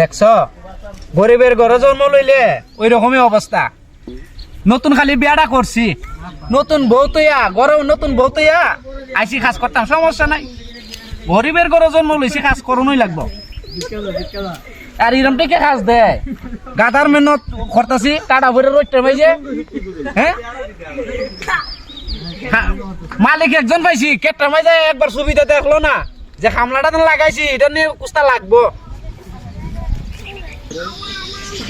দেখছ গরিবের ঘরে জন্ম লইলে ওই রকমই অবস্থা। নতুন খালি বিয়াটা করছি, নতুন বউ তৈয়া ঘরে নতুন বউ তৈয়া আইসি কাজ করতাম, সমস্যা নাই। গরিবের ঘরে জন্ম লইছি, কাজ করুনই লাগবো। আর এরম থেকে কাজ দেয় গাদার মেহনত করতেছি, কাটা ভরে রোজটা পাইছে। হ্যাঁ, মালিক একজন পাইছি, কেটটা মাইজে একবার সুবিধা দেখলো না যে খামলাটা লাগাইছি, এটা নিয়ে কুস্তা লাগবো।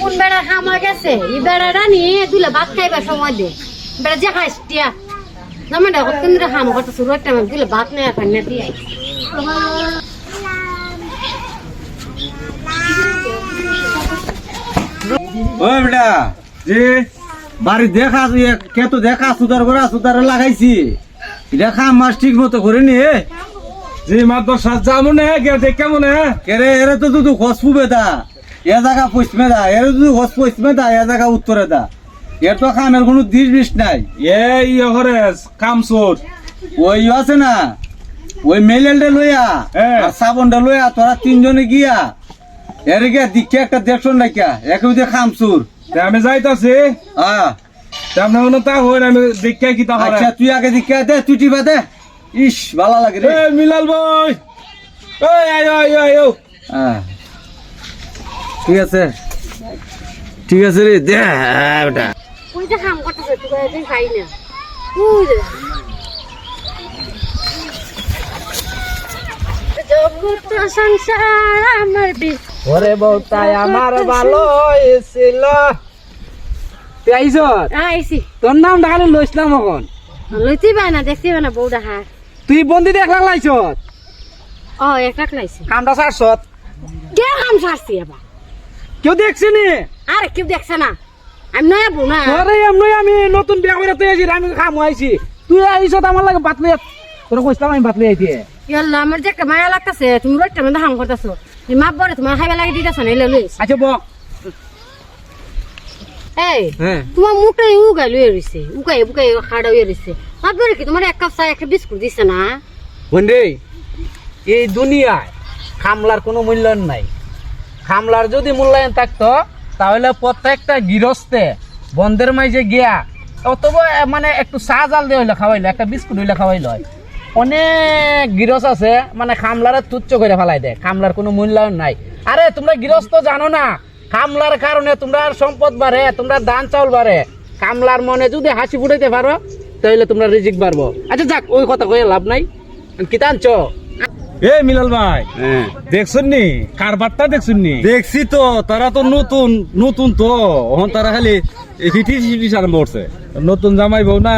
কোন বেড়া খামা গেছে এই বেড়াটা নিয়ে দুলে ভাত খাইবার সময় দে বেড়া যে খাইস টিয়া না মানে কতক্ষণ ধরে খামা করতে শুরু একটা দুলে ভাত নেই এখন না দিয়ে ওই বেটা যে বাড়ি দেখা কে তো দেখা সুদার করে সুদার লাগাইছি দেখা মাছ ঠিক মতো করে নি যে মাত্র সাত যাবো না কেমন কেরে এরা তো তুই খসপুবে দা এ জায়গা পশ্চিমে দা এর তুই খস পশ্চিমে দা এ জায়গা উত্তরে দা এর তো খামের কোনো দিশ বিষ নাই এই ঘরে কামসোর ওই আছে না ওই মেলেলটা লইয়া আর সাবনটা লইয়া তোরা তিনজনে গিয়া এর গিয়া দিকে একটা দেখছন না কিয়া একে দিয়ে খামসুর আমি যাইতাছি তেমন তা হই আমি দেখে কি তা আচ্ছা তুই আগে দিকে দে তুই টিপা দে ইস ভালো লাগে রে মিলাল ভাই ওই আয়ো আয়ো আয়ো ঠিক আছে ঠিক আছে রে দে বেটা ওই যে খাম করতেছে তুই একদিন খাই না ওই যে জগৎ সংসার আমার বিষ ওরে বউটাই আমার ভালো হয়েছিল। তুই আইস, আইসি তোর নাম ডাকালে লইছিলাম এখন। লইতে পাই না দেখতে পাই না বউটা হার তুই বন্দি দেখলা লাইছ, ও একটা লাইছে কামটা সারছ, কে কাম সারছি আবার কেউ দেখছি নি? আরে কেউ দেখছে না, আমি নয়া বউ না তোরে এমনি আমি নতুন বিয়া করে তুই আইছি, আমি খাম আইছি, তুই আইছ আমার লাগে বাতলি, তোর কইছিলাম আমি বাতলি আইছি। ইয়াল্লা আমার যে একটা মায়া লাগতেছে, তুমি রোজটা মধ্যে হাম করতেছো, তুমি মাপ বলে তোমার খাইবা লাগে দিতেছো না, এলে লইস আচ্ছা বক। এই হ্যাঁ, তোমার মুখটা উগাই লয়ে রইছে, উগাই উগাই খাড়া হয়ে রইছে, মাপ বলে কি তোমার এক কাপ চা একটা বিস্কুট দিছে না? বন্ধে এই দুনিয়ায় খামলার কোনো মূল্যায়ন নাই। খামলার যদি মূল্যায়ন থাকতো তাহলে প্রত্যেকটা গৃহস্থে বন্ধের মাঝে গিয়া অথবা মানে একটু চা জাল দিয়ে হইলে খাওয়াইলো, একটা বিস্কুট হইলে খাওয়াইলো। অনেক গৃহস্থ আছে মানে খামলারে তুচ্ছ করে ফেলাই দেয়, খামলার কোনো মূল্যায়ন নাই। আরে তোমরা গৃহস্থ জানো না, খামলার কারণে তোমরা সম্পদ বাড়ে, তোমরা ধান চাউল বাড়ে। খামলার মনে যদি হাসি ফুটাইতে পারো তাহলে তোমরা রিজিক বাড়বো। আচ্ছা যাক, ওই কথা কয়ে লাভ নাই। কি টানছ? এ মিলাল ভাই দেখছুন নি কারবারটা দেখছুন নি? দেখছি তো, তারা তো নতুন নতুন তো এখন তারা খালি ফিটিস আরম্ভ করছে। নতুন জামাই বউ না,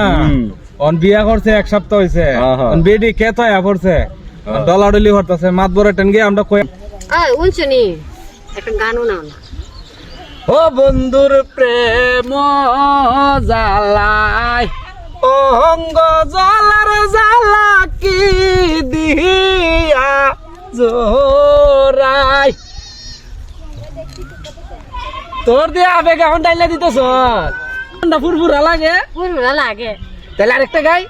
অন বিয়া করছে এক সপ্তাহ হয়েছে, বেডি কেতয়া পড়ছে, ডলাডলি হরতাছে, মাত বড় টেন গিয়ে আমরা কই এই উনছো নি একটা গানও নাও না। ও বন্ধুর প্রেম জ্বালায় অঙ্গ জ্বালার জ্বালা কি দিয়া জোরাই, তোর দিয়ে আবেগ এখন ডাইলা দিতেছ, ফুরফুরা লাগে পুরো লাগে তাহলে আরেকটা গাই।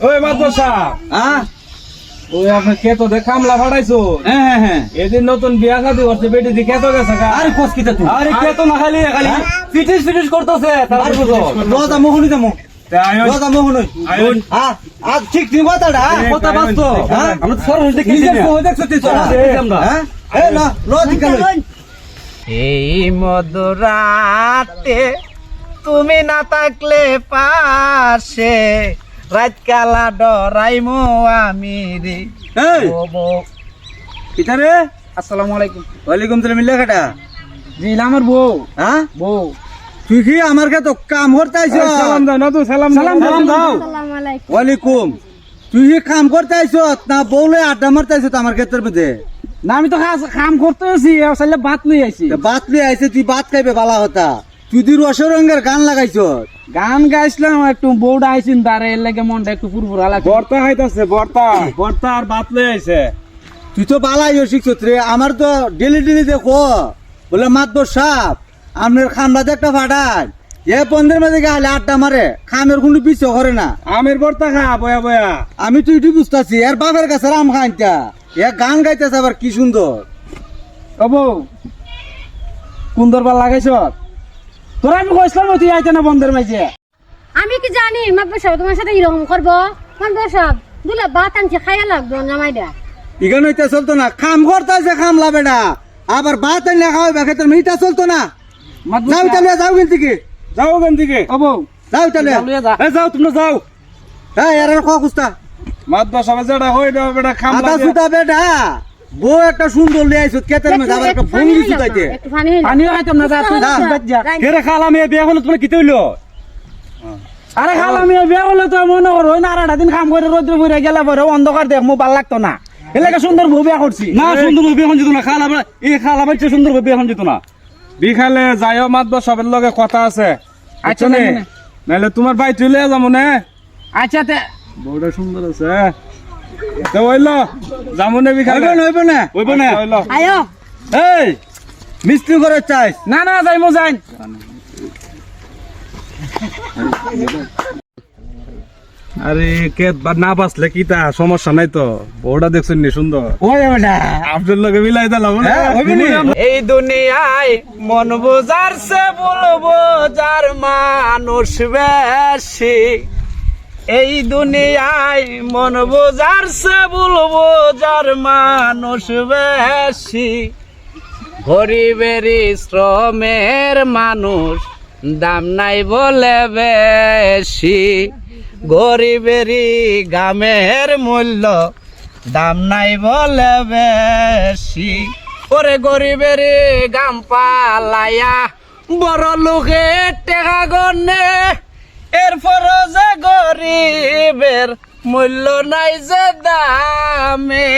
ওই মাদ্রাসা ওই আপনি কেতো দেখামলা ভাড়াইছো? হ্যাঁ এদিন নতুন বিয়া শাদী করছে, বেটি দি কেতো গেছে গা? আরে কোস কিতা তুই আরে কেতো না খালি খালি ফিটিস করতেছে তারপর রোজা মোহনি দেমো রোজা মোহনি আজ ঠিক ঠিক কথাটা কথা বাস্তব। আমরা তো সরল দেখি দেখছো তুই হ্যাঁ এ না রোজ কেন এই মধুরাতে তুমি না থাকলে পাশে, রাত কালা ডরাইমো আমি রে। এই ও বউ, কিতা রে? আসসালামু আলাইকুম। ওয়ালাইকুম সালাম। মিল্লা কাটা জি আমার বউ। হ্যাঁ বউ তুই কি আমার কে তো কাম করতে আইছো? সালাম দাও না, তো সালাম সালাম দাও। আসসালামু আলাইকুম। ওয়ালাইকুম। তুই কি কাম করতে আইছো না বউলে আড্ডা মারতে আইছো আমার ক্ষেত্রের মধ্যে? না আমি তো কাম করতে আছি, আসলে ভাত লই আইছি। বাত লিয়ে আইছে, তুই বাত খাইবে ভালা হতা। তুই দি রসরঙ্গের গান লাগাইছো। গান গাইছিলাম একটু, বউটা আইছিন তারে এর লাগে মনটা একটু ফুরফুরা লাগে। বর্তা খাইতাছে, বর্তা আর ভাত লই আইছে। তুই তো বালাই শিখছ রে। আমার তো ডেলি দেখো বলে মাতবর সাপ আপনার খামরাতে একটা ফাটান এ বন্ধের মাঝে গেলে আড্ডা মারে, খামের কোনো পিছু করে না। আমের বর্তা খা বয়া বয়া। আমি তো এটু বুঝতেছি এর বাপের কাছে রাম খাইতা এ গান গাইতেছে আবার কি সুন্দর। ও বউ কুন্দর বার লাগাইছ তোরা আমি কইছিলাম তুই আইতে না বন্ধের মাঝে। আমি কি জানি মাতবর সাহেব তোমার সাথে এরকম করবো? মাতবর সাহেব দুলা ভাত আনছে খাইয়া লাগবে জামাইটা। ইগান হইতে চলতো না, খাম করতেছে খামলা বেটা, আবার ভাত আনলে খাওয়াই বা খেতে মিটা চলতো না। যাও তাহলে যাও কিন্তু কি যাও ওখান থেকে ও বউ যাও তাহলে যাও তোমরা যাও হ্যাঁ এর খুস্তা মাতবা সবাই যেটা হই দাও বেটা খাম আদা সুতা বেটা বউ একটা সুন্দর লিয়ে আইছত কেতের মধ্যে আবার একটা ফোন দিছু তাইতে একটু পানি হইলো। পানিও খাইতাম না যা তুই যা। বাদ যা। কেরে খালাম এ বিয়া হলো তোমরা কিতে হইলো আরে খাল আমি বিয়া করলে তো মনে করো ওই না আর দিন কাম করে রোদ্রে ফুরে গেলে পরে অন্ধকার দেখ মো ভাল লাগতো না এলাকা সুন্দর বউ বিয়া করছি না সুন্দর বিয়া হন যেত না খালাম এই খালাম হচ্ছে সুন্দর বিয়া হন যেত না বিখালে যাইও মাতবা সবের লগে কথা আছে আচ্ছা নে নাইলে তোমার ভাই তুইলে যাবো না আচ্ছা তে বউটা সুন্দর আছে তো হইলো যাবো না বিখালে হইব না হইব না হইলো আয়ো এই মিস্ত্রি করে চাইস না না যাই মো যাই আরে কে না বাসলে কি তা সমস্যা নাই তো বউটা দেখছেন নি সুন্দর ওই বেটা আপনার লগে মিলাই দিলাম এই দুনিয়ায় মন বোঝারছে বলবো যার মানুষ বেশি এই দুনিয়ায় মন বোঝারছে বলবো যার মানুষ বেশি গরিবের শ্রমের মানুষ দাম নাই বলে বেশি গরিবেরই গামের মূল্য দাম নাই বলে বেশি ওরে গরিবের গাম পালাইয়া বড় লোকে টেকা গনে এরপর যে গরিবের মূল্য নাই যে দামে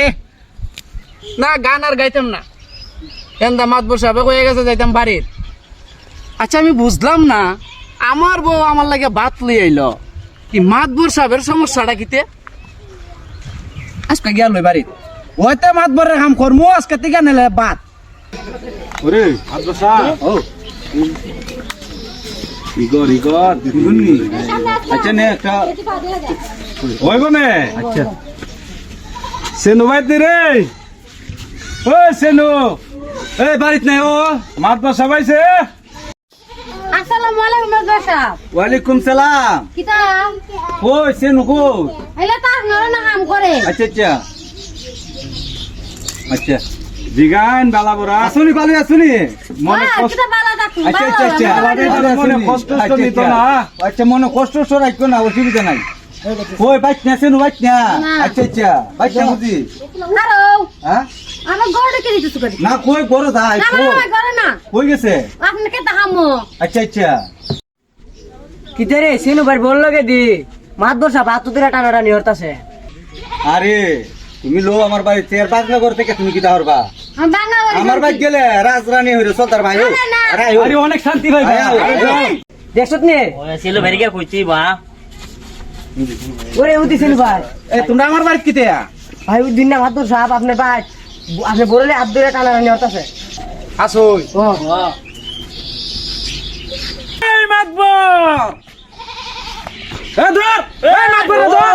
না গান আর গাইতাম না কেন্দা মাতবর সাহেব হয়ে গেছে যাইতাম বাড়ির আচ্ছা আমি বুঝলাম না আমার বউ আমার লাগে ভাত লিয়ে আইলো কি মাতবর সাহেবের সমস্যাটা কিতে আজকে গেল বাড়িত ওইতে মাতবরের কাম করমু আজকে থেকে নেলে ভাত ওরে আদবসা ও ইগর ইগর দিদুনি আচ্ছা নে একটা হইব না আচ্ছা সেনু বাইতে রে ও সেনু এই বাড়িত নাই ও মাতবা সবাইছে আসসালামু আলাইকুম মাতবর সাহেব। ওয়ালাইকুম সালাম কিতা ওই সেনু কো এলা তা না কাম করে। আচ্ছা আচ্ছা আচ্ছা জিগান বালা বড়া আসুনি ভালো আসুনি মনে হ্যাঁ, কষ্ট কিতা বালা ডাকু আচ্ছা আচ্ছা আচ্ছা মনে কষ্ট তো নিত না আচ্ছা মনে কষ্ট রাখো না অসুবিধা নাই ওই বাইক না সেনু বাইক না না। আচ্ছা আচ্ছা বাইক না বুঝি আরো হ্যাঁ আমার গড়ে কে দিতেছ করি না কই বড় দাই না আমার গড়ে না কই গেছে আপনি কে তাহামো আচ্ছা আচ্ছা কিতে রে সিনু ভাই বল লগে দি মাত বসা ভাত তুই টানাটানি হরতাছে আরে তুমি লো আমার বাড়ি তের বাগনা করতে থেকে তুমি কি দাহরবা আমি বাংলা আমার বাইক গেলে রাজরানী হইরে সর্দার ভাই আরে না। আরে অনেক শান্তি ভাই দেখছত নে সিলো ভেরিকে কইছি বা ওরে উদি সিনু ভাই এ তোমরা আমার বাড়িত কিতে ভাই ওই দিন না ভাত বসা আপনি ভাই আপনি বললে হাত ধরে টানাটানি হরতাছে আসই ও এই মাতবর এ ধর এই মাতবর ধর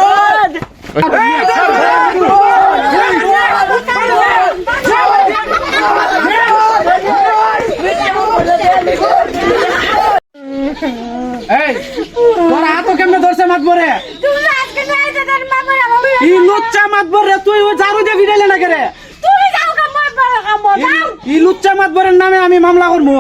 এই তোরা হাত কেমনে ধরছে মাতবরে তুমি আজকে নাই দাদার বাবা আমি ই লুচ্চা মাতবর রে তুই ওই জারু দিয়ে ভিড়াইলে না করে তুমি যাও কাম বড় কাম যাও ই লুচ্চা মাতবরের নামে আমি মামলা করবো